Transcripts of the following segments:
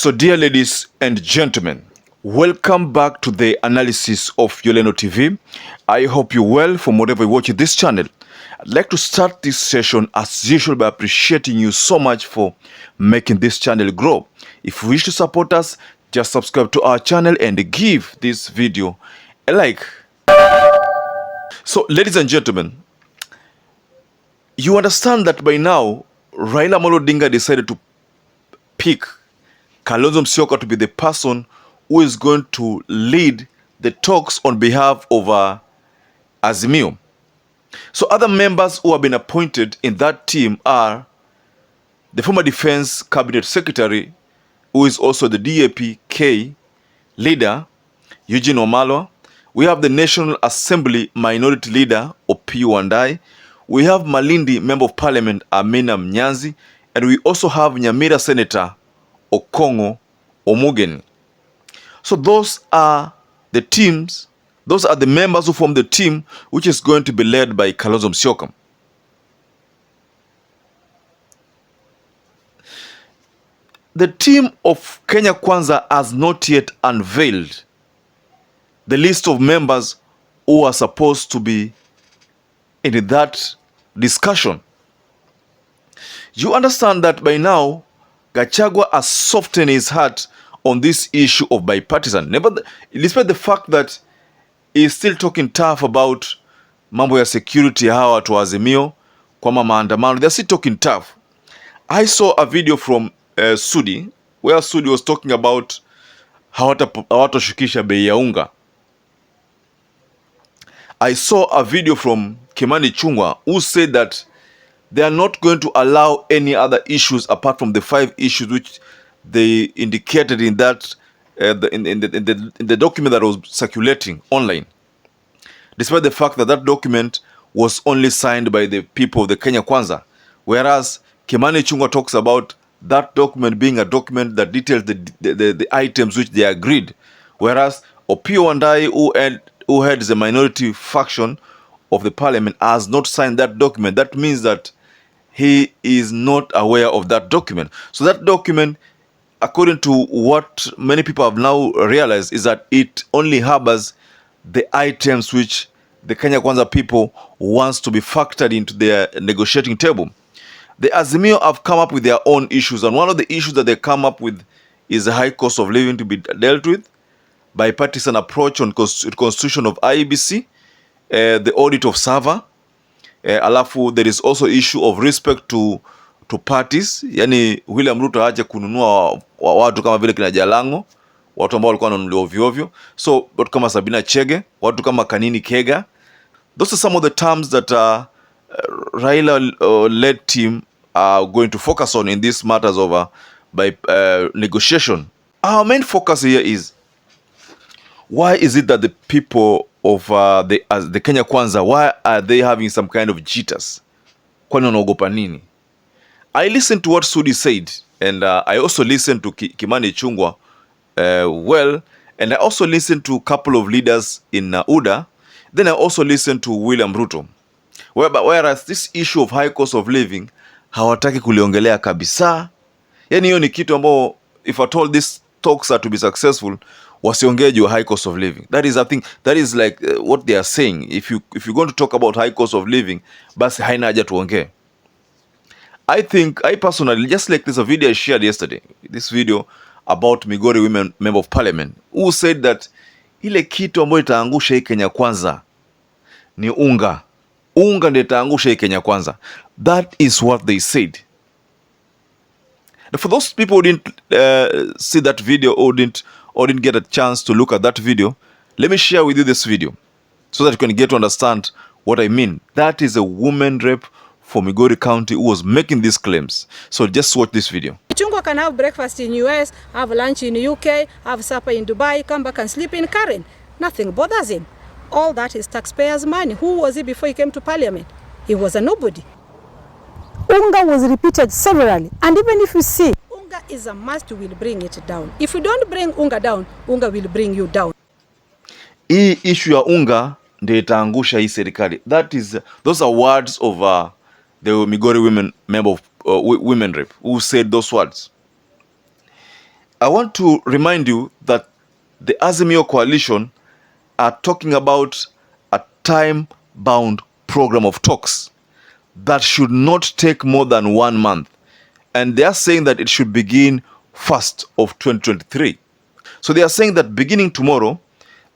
So dear ladies and gentlemen, welcome back to the analysis of YOLENO TV. I hope you're well from whatever you watch this channel. I'd like to start this session as usual by appreciating you so much for making this channel grow. If you wish to support us, just subscribe to our channel and give this video a like. So ladies and gentlemen, you understand that by now Raila Amolo Odinga decided to pick Kalonzo Musyoka to be the person who is going to lead the talks on behalf of Azimio. So other members who have been appointed in that team are the former Defense Cabinet Secretary, who is also the DAP-K leader, Eugene Wamalwa. We have the National Assembly Minority Leader, Opiyo Wandayi. We have Malindi Member of Parliament, Amina Mnyanzi. And we also have Nyamira Senator, Okongo Omugeni. So those are the teams, those are the members who form the team which is going to be led by Kalonzo Musyoka. The team of Kenya Kwanzaa has not yet unveiled the list of members who are supposed to be in that discussion. You understand that by now Gachagua has softened his heart on this issue of bipartisan. Despite the fact that he's still talking tough about mambo ya security hawa watu wa Azimio kwama maandamano, they're still talking tough. I saw a video from Sudi, where Sudi was talking about hawatoshukisha bei ya unga. I saw a video from Ichungwa who said that they are not going to allow any other issues apart from the 5 issues which they indicated in that in the document that was circulating online. Despite the fact that that document was only signed by the people of the Kenya Kwanzaa, whereas Ichungwa talks about that document being a document that details the items which they agreed, whereas Opiyo Wandayi, who heads the minority faction of the parliament, has not signed that document. That means that he is not aware of that document. So that document, according to what many people have now realized, is that it only harbors the items which the Kenya Kwanzaa people wants to be factored into their negotiating table. The Azimio have come up with their own issues, and one of the issues that they come up with is the high cost of living to be dealt with, bipartisan approach on constitution of IEBC, the audit of server. Alafu there is also issue of respect to parties, yani William Ruto haje kununua watu kama vile kina Jalango, watu ambao walikuwa wananunuliwa ovyo ovyo. So watu kama Sabina Chege, watu kama Kanini Kega. Those are some of the terms that Raila led team are going to focus on in these matters of negotiation. Our main focus here is, why is it that the people of the Kenya Kwanzaa, why are they having some kind of jitters? Kwani wanaogopa nini? I listened to what Sudi said, and I also listened to Ichungwa well, and I also listened to a couple of leaders in UDA. Then I also listened to William Ruto. Whereas this issue of high cost of living, hawataki kuliongelea kabisa. Yani hiyo ni kitu ambao, if at all these talks are to be successful, wasiongee juu high cost of living. That is, I think, that is like what they are saying. If you're going to talk about high cost of living, basi haina haja tuongee. I personally, just like there's a video I shared yesterday, this video about Migori women member of parliament, who said that ile kitu ambayo itaangusha hii Kenya Kwanzaa ni unga. Unga ndio itaangusha hii Kenya Kwanzaa. That is what they said. And for those people who didn't see that video or didn't get a chance to look at that video, let me share with you this video so that you can get to understand what I mean. That is a woman rep for Migori County who was making these claims. So just watch this video. Ichungwa can have breakfast in US, have lunch in UK, have supper in Dubai, come back and sleep in Karen. Nothing bothers him. All that is taxpayers' money. Who was he before he came to parliament? He was a nobody. Unga was repeated severally, and even if you see, Unga is a must, will bring it down. If you don't bring Unga down, Unga will bring you down. Hii issue ya unga ndio itaangusha hii serikali. Those are words of the Migori women member of women rep who said those words. I want to remind you that the Azimio coalition are talking about a time-bound program of talks that should not take more than 1 month. And they are saying that it should begin 1st of 2023. So they are saying that beginning tomorrow,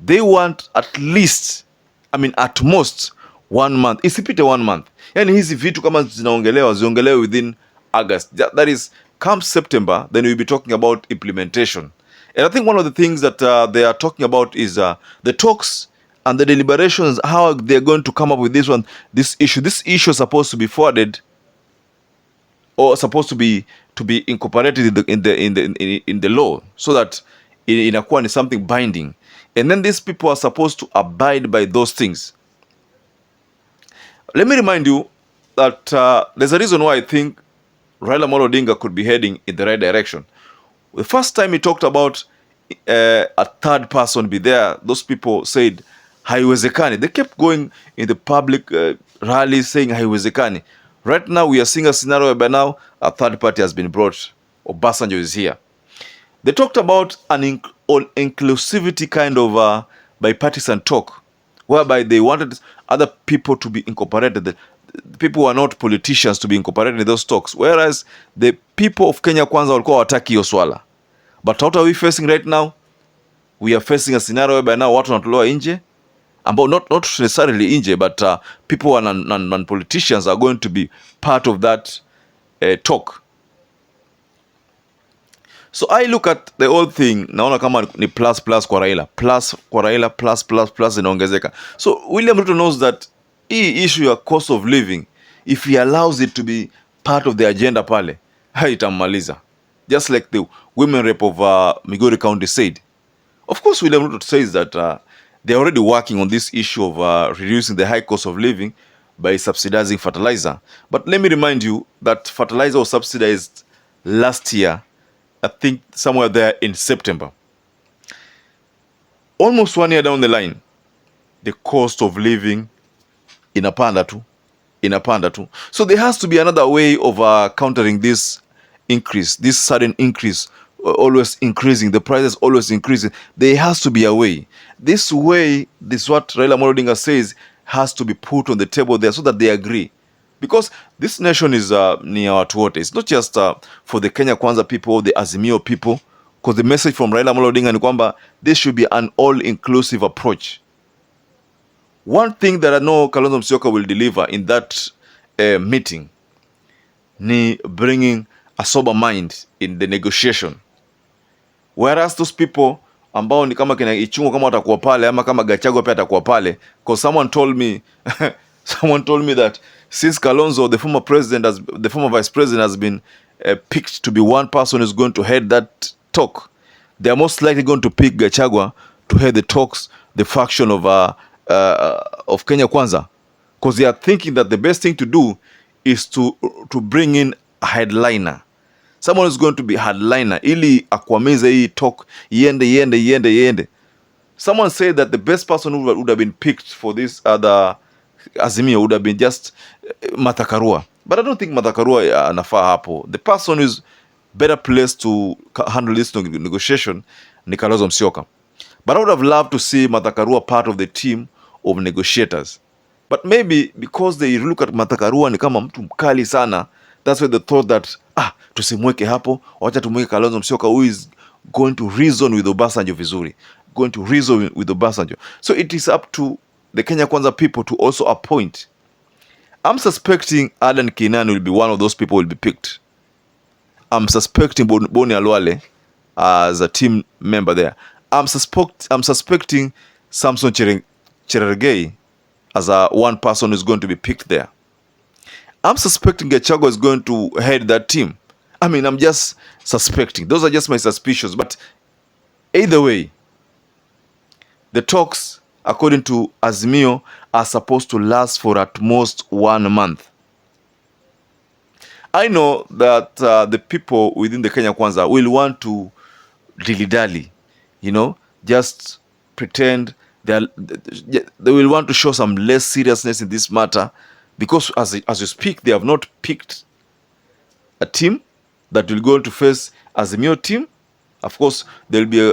they want at least, at most 1 month. Isipite 1 month. Yani hizi vitu kama zinaongelewa, ziongelewe within August. That is, come September, then we'll be talking about implementation. And I think one of the things that they are talking about is the talks and the deliberations, how they're going to come up with this issue. This issue is supposed to be forwarded or supposed to be incorporated in the law, so that inakuwa ni something binding, and then these people are supposed to abide by those things. Let me remind you that there's a reason why I think Raila Amolo Odinga could be heading in the right direction. The first time he talked about a third person be there, those people said haiwezekani. They kept going in the public rallies saying haiwezekani. Right now we are seeing a scenario where by now a third party has been brought. Obasanjo is here. They talked about an inclusivity kind of bipartisan talk, whereby they wanted other people to be incorporated. The people who are not politicians to be incorporated in those talks, whereas the people of Kenya Kwanza walikuwa wataki hiyo swala. But what are we facing right now? We are facing a scenario whereby now watu wanatolewa nje, ambao not necessarily nje, but people who are non-politicians are going to be part of that talk. So I look at the whole thing, naona kama ni plus kwa Raila, plus inaongezeka. So William Ruto knows that hii issue ya cost of living, if he allows it to be part of the agenda pale, itamaliza. Just like the women rep of Migori County said. Of course, William Ruto says that they're already working on this issue of reducing the high cost of living by subsidizing fertilizer. But let me remind you that fertilizer was subsidized last year, I think somewhere there in September. Almost 1 year down the line, the cost of living inapanda tu. So there has to be another way of countering this increase, this sudden increase, always increasing, the prices always increasing. There has to be a way. This way, this is what Raila Amolo Odinga says, has to be put on the table there so that they agree. Because this nation is ni ya watu wote. It's not just for the Kenya Kwanza people, the Azimio people. Because the message from Raila Amolo Odinga ni kwamba this should be an all-inclusive approach. One thing that I know Kalonzo Musyoka will deliver in that meeting ni bringing a sober mind in the negotiation. Whereas those people ambao ni kama kina Ichungwa kama watakuwa pale ama kama Gachagua pia atakuwa pale, because someone told me that since Kalonzo, the former vice president, has been picked to be one person who's going to head that talk, they are most likely going to pick Gachagua to head the talks, the faction of Kenya Kwanza, because they are thinking that the best thing to do is to bring in a headliner, someone who's going to be headliner, ili akwamize hii talk iende. Someone said that the best person who would have been picked for this other Azimio would have been just Martha Karua. But I don't think Martha Karua anafaa hapo. The person who is better placed to handle this negotiation ni Kalonzo Musyoka. But I would have loved to see Martha Karua part of the team of negotiators. But maybe because they look at Martha Karua ni kama mtu mkali sana, that's why they thought that tusimweke hapo, wacha tumweke Kalonzo Musyoka who is going to reason with Obasanjo vizuri, going to reason with Obasanjo. So it is up to the Kenya Kwanza people to also appoint. I'm suspecting Adan Kinan will be one of those people who will be picked. I'm suspecting Boni Alwale as a team member there. I'm suspecting Samson Cherargei as one person who's going to be picked there. I'm suspecting Gachagua is going to head that team. I'm just suspecting. Those are just my suspicions. But either way, the talks, according to Azimio, are supposed to last for at most 1 month. I know that the people within the Kenya Kwanza will want to dilly-dally, just pretend they will want to show some less seriousness in this matter, because as you speak, they have not picked a team that will go to face Azimio team. Of course, there'll be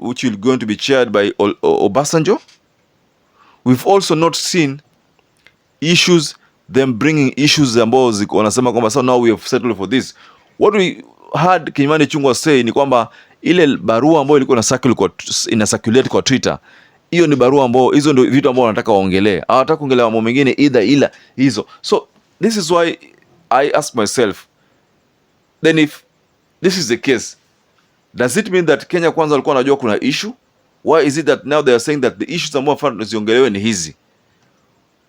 which will going to be chaired by Obasanjo. We've also not seen issues, them bringing issues ambazo wanasema kwamba so now we have settled for this. What we heard Kimani Ichungwa say ni kwamba ile barua ambayo ilikuwa ina circulate kwa Twitter, hiyo ni barua ambayo, hizo ndio vitu ambavyo wanataka waongelee. Hawataka kuongelea mambo mengine ila hizo. So this is why I ask myself, then if this is the case, does it mean that Kenya Kwanza walikuwa wanajua kuna issue? Why is it that now they are saying that the issues ambao fund ziongelewe ni hizi?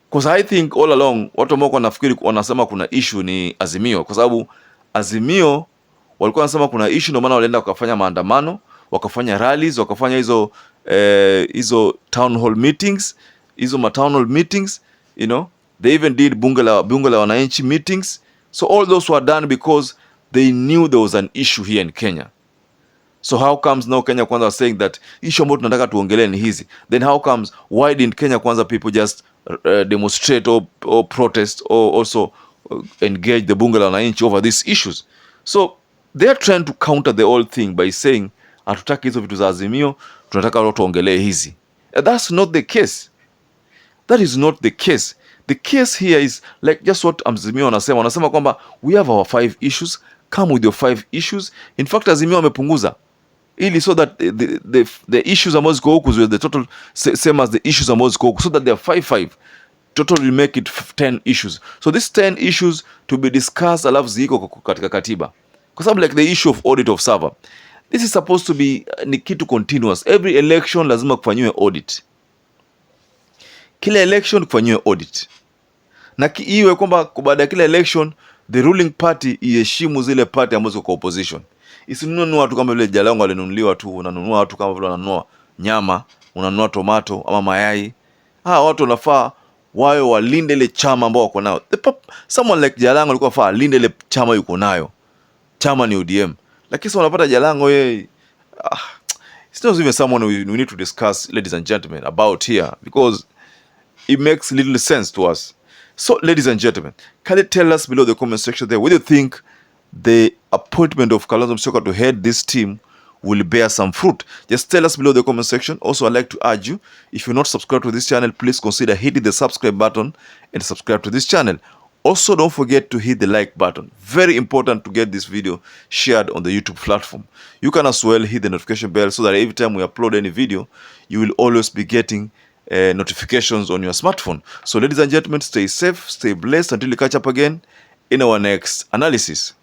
Because I think all along watu ambao wanafikiri wanasema kuna issue ni Azimio, kwa sababu Azimio walikuwa wanasema kuna issue, ndio maana walienda wakafanya maandamano, wakafanya rallies, wakafanya hizo town hall meetings, you know, they even did bunge la wananchi meetings. So all those were done because they knew there was an issue here in Kenya. So how comes now Kenya Kwanza are saying that issue ambayo tunataka tuongelee ni hizi? Then how comes, why didn't Kenya Kwanza people just demonstrate or protest or also engage the bunge la wananchi over these issues? So they are trying to counter the whole thing by saying hatutaki hizo vitu za Azimio, tunataka watu tuongelee hizi. That's not the case. That is not the case. The case here is like just what Azimio wanasema kwamba we have our 5 issues, come with your 5 issues. In fact, Azimio wamepunguza ili so that the issues ambazo ziko huku the total same as the issues ambazo ziko huku, so that there are 5 total will make it 10 issues. So these 10 issues to be discussed alafu ziko katika katiba, kwa sababu like the issue of audit of server, this is supposed to be ni kitu continuous. Every election lazima kufanywe audit, kila election kufanywe audit, na iwe kwamba baada ya kila election the ruling party iheshimu zile party ambazo kwa opposition. Isinunue watu kama vile Jalango alinunuliwa tu, unanunua watu kama vile unanunua nyama, unanunua tomato ama mayai. Watu wanafaa wao walinde ile chama ambao wako nayo. Someone like Jalango alikuwa faa alinde ile chama yuko nayo. Chama ni ODM. Lakini sasa unapata Jalango yeye it's not even someone we need to discuss, ladies and gentlemen, about here, because it makes little sense to us. So, ladies and gentlemen, can you tell us below the comment section there, what do you think the appointment of Kalonzo Musyoka to head this team will bear some fruit? Just tell us below the comment section. Also, I'd like to urge you, if you're not subscribed to this channel, please consider hitting the subscribe button and subscribe to this channel. Also, don't forget to hit the like button. Very important to get this video shared on the YouTube platform. You can as well hit the notification bell so that every time we upload any video, you will always be getting notifications on your smartphone. So ladies and gentlemen, stay safe, stay blessed until we catch up again in our next analysis.